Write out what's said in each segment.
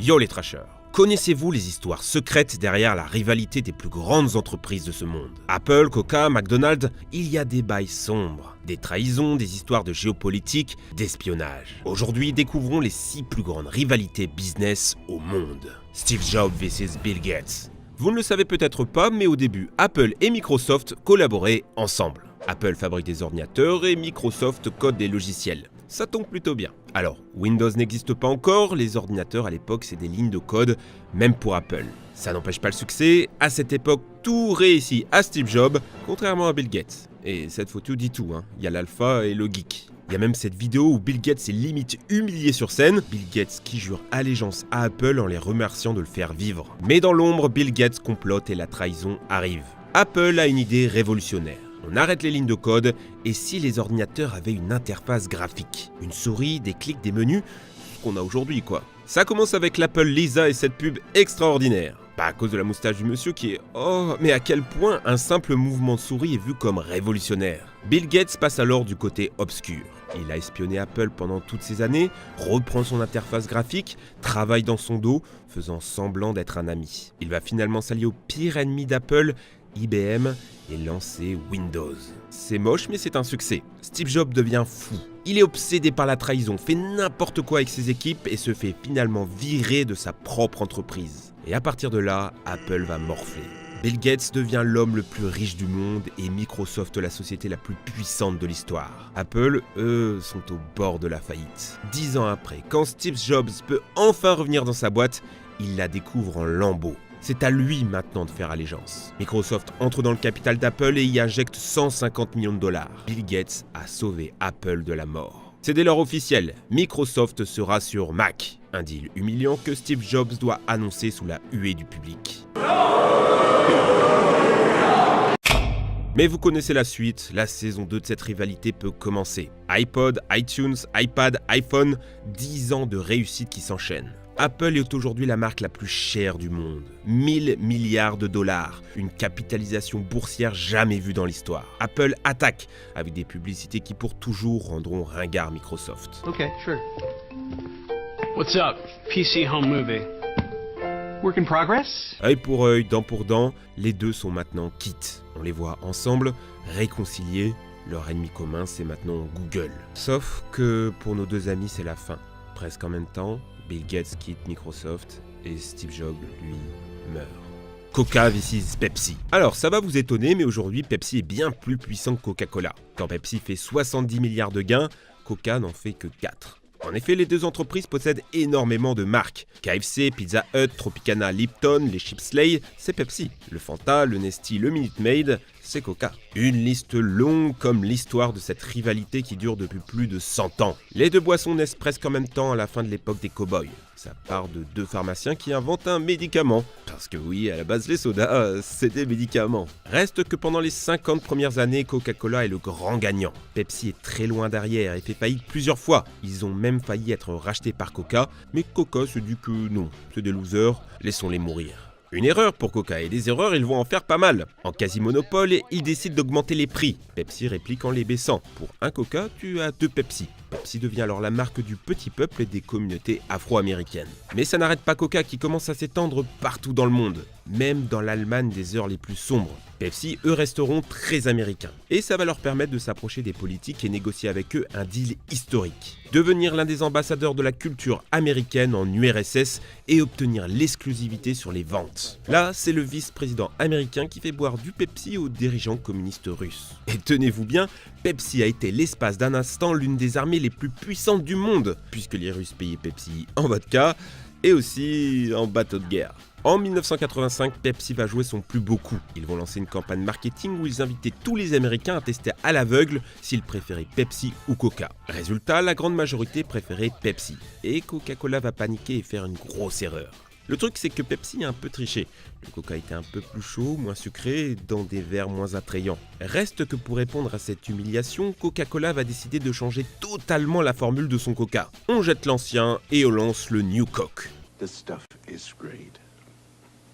Yo les trashers! Connaissez-vous les histoires secrètes derrière la rivalité des plus grandes entreprises de ce monde? Apple, Coca, McDonald's, il y a des bails sombres, des trahisons, des histoires de géopolitique, d'espionnage. Aujourd'hui, découvrons les 6 plus grandes rivalités business au monde. Steve Jobs vs Bill Gates. Vous ne le savez peut-être pas, mais au début, Apple et Microsoft collaboraient ensemble. Apple fabrique des ordinateurs et Microsoft code des logiciels. Ça tombe plutôt bien. Alors, Windows n'existe pas encore, les ordinateurs à l'époque c'est des lignes de code, même pour Apple. Ça n'empêche pas le succès, à cette époque tout réussit à Steve Jobs, contrairement à Bill Gates. Et cette photo dit tout, il y a l'alpha et le geek. Il y a même cette vidéo où Bill Gates est limite humilié sur scène, Bill Gates qui jure allégeance à Apple en les remerciant de le faire vivre. Mais dans l'ombre, Bill Gates complote et la trahison arrive. Apple a une idée révolutionnaire. On arrête les lignes de code, et si les ordinateurs avaient une interface graphique? Une souris, des clics, des menus, ce qu'on a aujourd'hui quoi. Ça commence avec l'Apple Lisa et cette pub extraordinaire. Pas à cause de la moustache du monsieur qui est... Oh, mais à quel point un simple mouvement de souris est vu comme révolutionnaire. Bill Gates passe alors du côté obscur. Il a espionné Apple pendant toutes ces années, reprend son interface graphique, travaille dans son dos, faisant semblant d'être un ami. Il va finalement s'allier au pire ennemi d'Apple, IBM, et lancer Windows. C'est moche mais c'est un succès. Steve Jobs devient fou. Il est obsédé par la trahison, fait n'importe quoi avec ses équipes et se fait finalement virer de sa propre entreprise. Et à partir de là, Apple va morfler. Bill Gates devient l'homme le plus riche du monde et Microsoft la société la plus puissante de l'histoire. Apple, eux, sont au bord de la faillite. 10 ans après, quand Steve Jobs peut enfin revenir dans sa boîte, il la découvre en lambeaux. C'est à lui maintenant de faire allégeance. Microsoft entre dans le capital d'Apple et y injecte 150 millions de dollars. Bill Gates a sauvé Apple de la mort. C'est dès lors officiel, Microsoft sera sur Mac. Un deal humiliant que Steve Jobs doit annoncer sous la huée du public. Mais vous connaissez la suite, la saison 2 de cette rivalité peut commencer. iPod, iTunes, iPad, iPhone, 10 ans de réussite qui s'enchaînent. Apple est aujourd'hui la marque la plus chère du monde. 1000 milliards de dollars, une capitalisation boursière jamais vue dans l'histoire. Apple attaque avec des publicités qui pour toujours rendront ringard Microsoft. Okay, sure. What's up? PC home movie. Work in progress? Œil pour œil, dent pour dent, les deux sont maintenant quittes. On les voit ensemble, réconciliés. Leur ennemi commun, c'est maintenant Google. Sauf que pour nos deux amis, c'est la fin. Presque en même temps, Bill Gates quitte Microsoft et Steve Jobs, lui, meurt. Coca vs Pepsi. Alors ça va vous étonner, mais aujourd'hui Pepsi est bien plus puissant que Coca-Cola. Quand Pepsi fait 70 milliards de gains, Coca n'en fait que 4. En effet, les deux entreprises possèdent énormément de marques. KFC, Pizza Hut, Tropicana, Lipton, les chips Lay's, c'est Pepsi. Le Fanta, le Nestea, le Minute Maid, c'est Coca. Une liste longue comme l'histoire de cette rivalité qui dure depuis plus de 100 ans. Les deux boissons naissent presque en même temps à la fin de l'époque des cow-boys. Ça part de deux pharmaciens qui inventent un médicament. Parce que oui, à la base les sodas, c'est des médicaments. Reste que pendant les 50 premières années, Coca-Cola est le grand gagnant. Pepsi est très loin derrière et fait faillite plusieurs fois. Ils ont même failli être rachetés par Coca, mais Coca se dit que non, c'est des losers, laissons-les mourir. Une erreur pour Coca, et des erreurs ils vont en faire pas mal. En quasi-monopole, ils décident d'augmenter les prix. Pepsi réplique en les baissant. Pour un Coca, tu as 2 Pepsi. Pepsi devient alors la marque du petit peuple et des communautés afro-américaines. Mais ça n'arrête pas Coca qui commence à s'étendre partout dans le monde, même dans l'Allemagne des heures les plus sombres. Pepsi, eux, resteront très américains. Et ça va leur permettre de s'approcher des politiques et négocier avec eux un deal historique. Devenir l'un des ambassadeurs de la culture américaine en URSS et obtenir l'exclusivité sur les ventes. Là, c'est le vice-président américain qui fait boire du Pepsi aux dirigeants communistes russes. Et tenez-vous bien, Pepsi a été l'espace d'un instant l'une des armées les plus puissantes du monde, puisque les Russes payaient Pepsi en vodka et aussi en bateau de guerre. En 1985, Pepsi va jouer son plus beau coup. Ils vont lancer une campagne marketing où ils invitaient tous les Américains à tester à l'aveugle s'ils préféraient Pepsi ou Coca. Résultat, la grande majorité préférait Pepsi. Et Coca-Cola va paniquer et faire une grosse erreur. Le truc, c'est que Pepsi a un peu triché. Le Coca était un peu plus chaud, moins sucré, dans des verres moins attrayants. Reste que pour répondre à cette humiliation, Coca-Cola va décider de changer totalement la formule de son Coca. On jette l'ancien et on lance le New Coke. This stuff is great.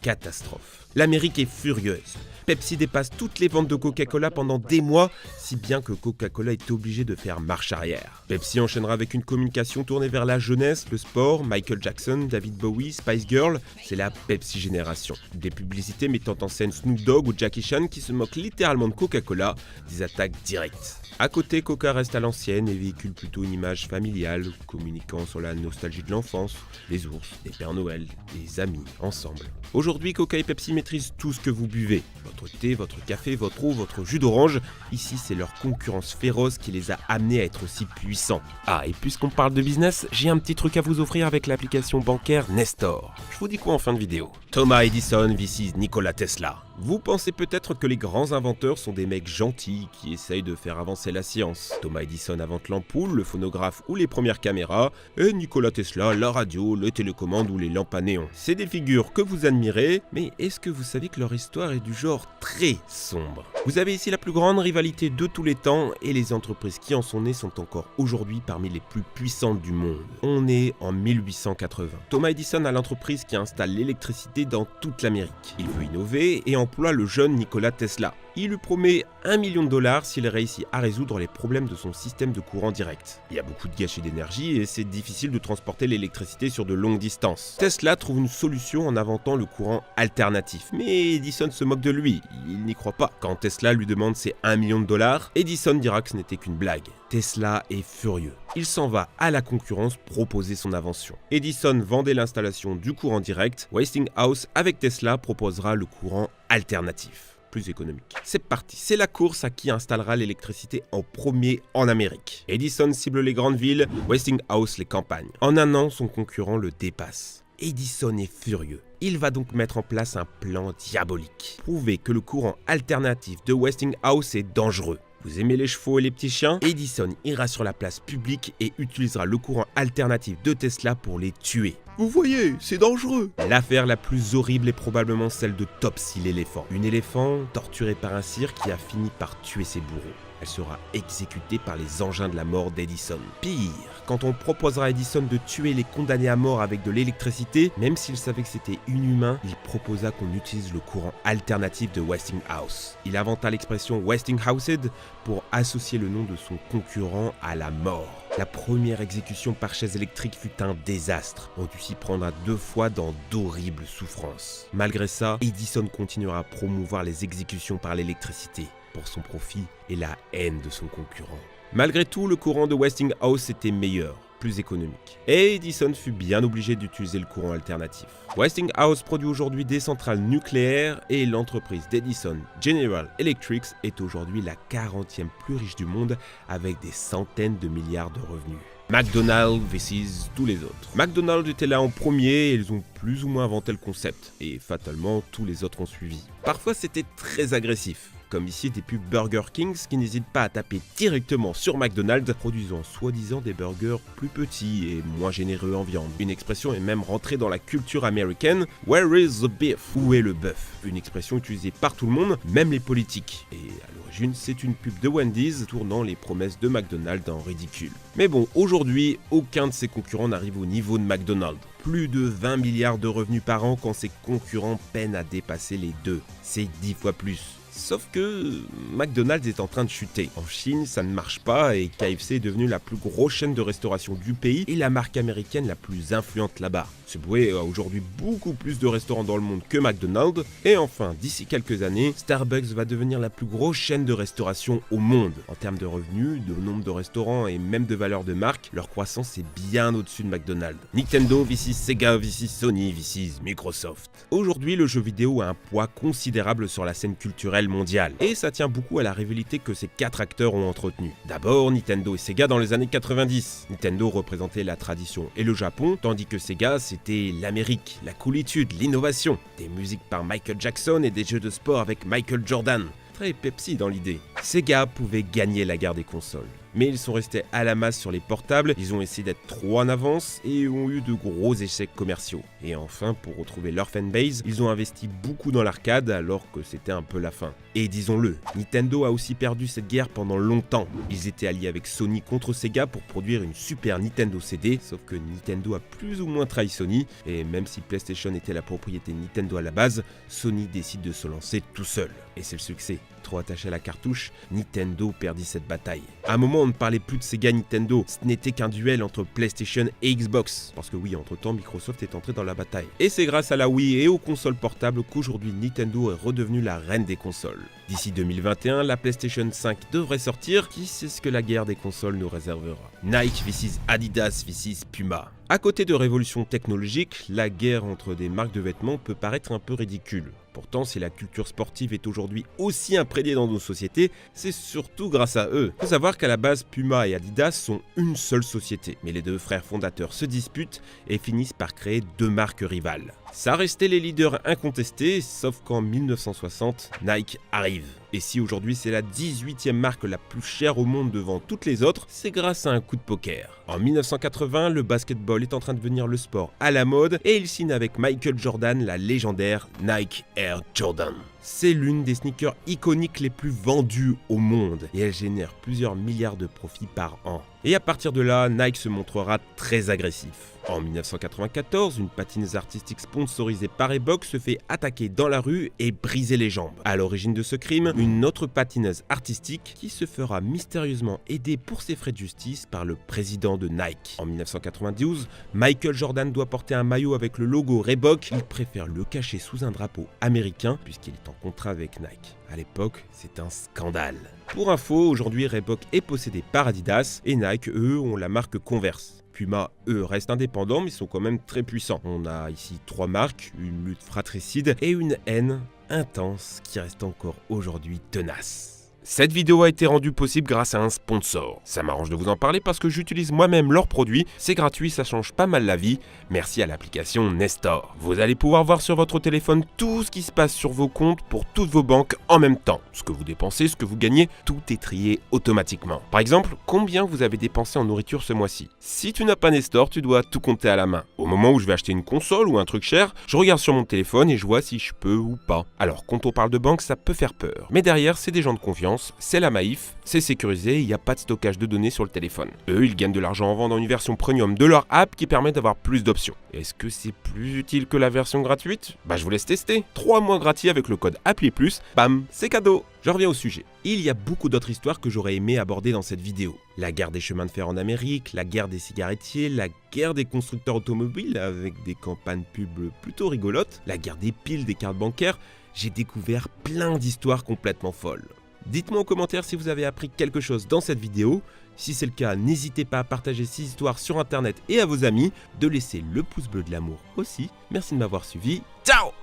catastrophe. L'Amérique est furieuse. Pepsi dépasse toutes les ventes de Coca-Cola pendant des mois, si bien que Coca-Cola est obligé de faire marche arrière. Pepsi enchaînera avec une communication tournée vers la jeunesse, le sport, Michael Jackson, David Bowie, Spice Girl, c'est la Pepsi Génération. Des publicités mettant en scène Snoop Dogg ou Jackie Chan qui se moquent littéralement de Coca-Cola, des attaques directes. À côté, Coca reste à l'ancienne et véhicule plutôt une image familiale, communiquant sur la nostalgie de l'enfance, les ours, les Pères Noël, les amis, ensemble. Aujourd'hui, Coca et Pepsi maîtrisent tout ce que vous buvez. Votre thé, votre café, votre eau, votre jus d'orange. Ici, c'est leur concurrence féroce qui les a amenés à être aussi puissants. Ah, et puisqu'on parle de business, j'ai un petit truc à vous offrir avec l'application bancaire Nestor. Je vous dis quoi en fin de vidéo? Thomas Edison vs Nikola Tesla. Vous pensez peut-être que les grands inventeurs sont des mecs gentils qui essayent de faire avancer la science. Thomas Edison invente l'ampoule, le phonographe ou les premières caméras, et Nikola Tesla la radio, les télécommandes ou les lampes à néon. C'est des figures que vous admirez, mais est-ce que vous savez que leur histoire est du genre très sombre? Vous avez ici la plus grande rivalité de tous les temps, et les entreprises qui en sont nées sont encore aujourd'hui parmi les plus puissantes du monde. On est en 1880. Thomas Edison a l'entreprise qui installe l'électricité dans toute l'Amérique. Il veut innover et emploie le jeune Nikola Tesla. Il lui promet $1 million s'il réussit à résoudre les problèmes de son système de courant direct. Il y a beaucoup de gâchis d'énergie et c'est difficile de transporter l'électricité sur de longues distances. Tesla trouve une solution en inventant le courant alternatif, mais Edison se moque de lui, il n'y croit pas. Quand Tesla lui demande ses $1 million, Edison dira que ce n'était qu'une blague. Tesla est furieux. Il s'en va à la concurrence proposer son invention. Edison vendait l'installation du courant direct, Westinghouse avec Tesla proposera le courant alternatif. Plus économique. C'est parti, c'est la course à qui installera l'électricité en premier en Amérique. Edison cible les grandes villes, Westinghouse les campagnes. En un an, son concurrent le dépasse. Edison est furieux. Il va donc mettre en place un plan diabolique. Prouver que le courant alternatif de Westinghouse est dangereux. Vous aimez les chevaux et les petits chiens? Edison ira sur la place publique et utilisera le courant alternatif de Tesla pour les tuer. Vous voyez, c'est dangereux. L'affaire la plus horrible est probablement celle de Topsy l'éléphant. Une éléphant torturée par un cirque qui a fini par tuer ses bourreaux. Elle sera exécutée par les engins de la mort d'Edison. Pire, quand on proposera à Edison de tuer les condamnés à mort avec de l'électricité, même s'il savait que c'était inhumain, il proposa qu'on utilise le courant alternatif de Westinghouse. Il inventa l'expression Westinghoused pour associer le nom de son concurrent à la mort. La première exécution par chaise électrique fut un désastre. On dut s'y prendre à 2 fois dans d'horribles souffrances. Malgré ça, Edison continuera à promouvoir les exécutions par l'électricité pour son profit et la haine de son concurrent. Malgré tout, le courant de Westinghouse était meilleur, plus économique. Et Edison fut bien obligé d'utiliser le courant alternatif. Westinghouse produit aujourd'hui des centrales nucléaires et l'entreprise d'Edison, General Electric, est aujourd'hui la 40e plus riche du monde avec des centaines de milliards de revenus. McDonald's versus tous les autres. McDonald's était là en premier et ils ont plus ou moins inventé le concept. Et fatalement, tous les autres ont suivi. Parfois, c'était très agressif. Comme ici des pubs Burger Kings qui n'hésitent pas à taper directement sur McDonald's, produisant soi-disant des burgers plus petits et moins généreux en viande. Une expression est même rentrée dans la culture américaine, Where is the beef? Où est le bœuf? Une expression utilisée par tout le monde, même les politiques. Et à l'origine, c'est une pub de Wendy's tournant les promesses de McDonald's en ridicule. Mais bon, aujourd'hui, aucun de ses concurrents n'arrive au niveau de McDonald's. Plus de 20 milliards de revenus par an quand ses concurrents peinent à dépasser les 2. C'est 10 fois plus. Sauf que McDonald's est en train de chuter. En Chine, ça ne marche pas et KFC est devenu la plus grosse chaîne de restauration du pays et la marque américaine la plus influente là-bas. Subway a aujourd'hui beaucoup plus de restaurants dans le monde que McDonald's. Et enfin, d'ici quelques années, Starbucks va devenir la plus grosse chaîne de restauration au monde. En termes de revenus, de nombre de restaurants et même de valeur de marque, leur croissance est bien au-dessus de McDonald's. Nintendo vs Sega vs Sony vs Microsoft. Aujourd'hui, le jeu vidéo a un poids considérable sur la scène culturelle mondiale. Et ça tient beaucoup à la rivalité que ces 4 acteurs ont entretenue. D'abord, Nintendo et Sega dans les années 90. Nintendo représentait la tradition et le Japon, tandis que Sega c'était l'Amérique, la coolitude, l'innovation. Des musiques par Michael Jackson et des jeux de sport avec Michael Jordan. Très Pepsi dans l'idée. Sega pouvait gagner la guerre des consoles. Mais ils sont restés à la masse sur les portables, ils ont essayé d'être trop en avance et ont eu de gros échecs commerciaux. Et enfin, pour retrouver leur fanbase, ils ont investi beaucoup dans l'arcade alors que c'était un peu la fin. Et disons-le, Nintendo a aussi perdu cette guerre pendant longtemps. Ils étaient alliés avec Sony contre Sega pour produire une Super Nintendo CD, sauf que Nintendo a plus ou moins trahi Sony, et même si PlayStation était la propriété Nintendo à la base, Sony décide de se lancer tout seul. Et c'est le succès. Trop attaché à la cartouche, Nintendo perdit cette bataille. À un moment, on ne parlait plus de Sega Nintendo, ce n'était qu'un duel entre PlayStation et Xbox. Parce que oui, entre-temps, Microsoft est entré dans la bataille. Et c'est grâce à la Wii et aux consoles portables qu'aujourd'hui Nintendo est redevenue la reine des consoles. D'ici 2021, la PlayStation 5 devrait sortir, qui sait ce que la guerre des consoles nous réservera. Nike vs Adidas vs Puma. À côté de révolutions technologiques, la guerre entre des marques de vêtements peut paraître un peu ridicule. Pourtant, si la culture sportive est aujourd'hui aussi imprégnée dans nos sociétés, c'est surtout grâce à eux. Il faut savoir qu'à la base, Puma et Adidas sont une seule société, mais les deux frères fondateurs se disputent et finissent par créer deux marques rivales. Ça restait les leaders incontestés, sauf qu'en 1960, Nike arrive. Et si aujourd'hui c'est la 18e marque la plus chère au monde devant toutes les autres, c'est grâce à un coup de poker. En 1980, le basketball est en train de devenir le sport à la mode et il signe avec Michael Jordan la légendaire Nike Air Jordan. C'est l'une des sneakers iconiques les plus vendues au monde et elle génère plusieurs milliards de profits par an. Et à partir de là, Nike se montrera très agressif. En 1994, une patineuse artistique sponsorisée par Reebok se fait attaquer dans la rue et briser les jambes. À l'origine de ce crime, une autre patineuse artistique qui se fera mystérieusement aider pour ses frais de justice par le président de Nike. En 1992, Michael Jordan doit porter un maillot avec le logo Reebok. Il préfère le cacher sous un drapeau américain puisqu'il est en contrat avec Nike. À l'époque, c'est un scandale. Pour info, aujourd'hui Reebok est possédé par Adidas et Nike, eux, ont la marque Converse. Puma, eux, restent indépendants mais sont quand même très puissants. On a ici trois marques, une lutte fratricide et une haine intense qui reste encore aujourd'hui tenace. Cette vidéo a été rendue possible grâce à un sponsor. Ça m'arrange de vous en parler parce que j'utilise moi-même leurs produits, c'est gratuit, ça change pas mal la vie. Merci à l'application Nestor. Vous allez pouvoir voir sur votre téléphone tout ce qui se passe sur vos comptes pour toutes vos banques en même temps. Ce que vous dépensez, ce que vous gagnez, tout est trié automatiquement. Par exemple, combien vous avez dépensé en nourriture ce mois-ci? Si tu n'as pas Nestor, tu dois tout compter à la main. Au moment où je vais acheter une console ou un truc cher, je regarde sur mon téléphone et je vois si je peux ou pas. Alors, quand on parle de banque, ça peut faire peur. Mais derrière, c'est des gens de confiance. C'est la Maïf, c'est sécurisé, il n'y a pas de stockage de données sur le téléphone. Eux, ils gagnent de l'argent en vendant une version premium de leur app qui permet d'avoir plus d'options. Est-ce que c'est plus utile que la version gratuite? Je vous laisse tester. 3 mois gratuits avec le code APPLI+, bam, c'est cadeau. Je reviens au sujet. Il y a beaucoup d'autres histoires que j'aurais aimé aborder dans cette vidéo. La guerre des chemins de fer en Amérique, la guerre des cigarettiers, la guerre des constructeurs automobiles avec des campagnes pub plutôt rigolotes, la guerre des piles, des cartes bancaires. J'ai découvert plein d'histoires complètement folles. Dites-moi en commentaire si vous avez appris quelque chose dans cette vidéo. Si c'est le cas, n'hésitez pas à partager ces histoires sur internet et à vos amis, de laisser le pouce bleu de l'amour aussi. Merci de m'avoir suivi. Ciao!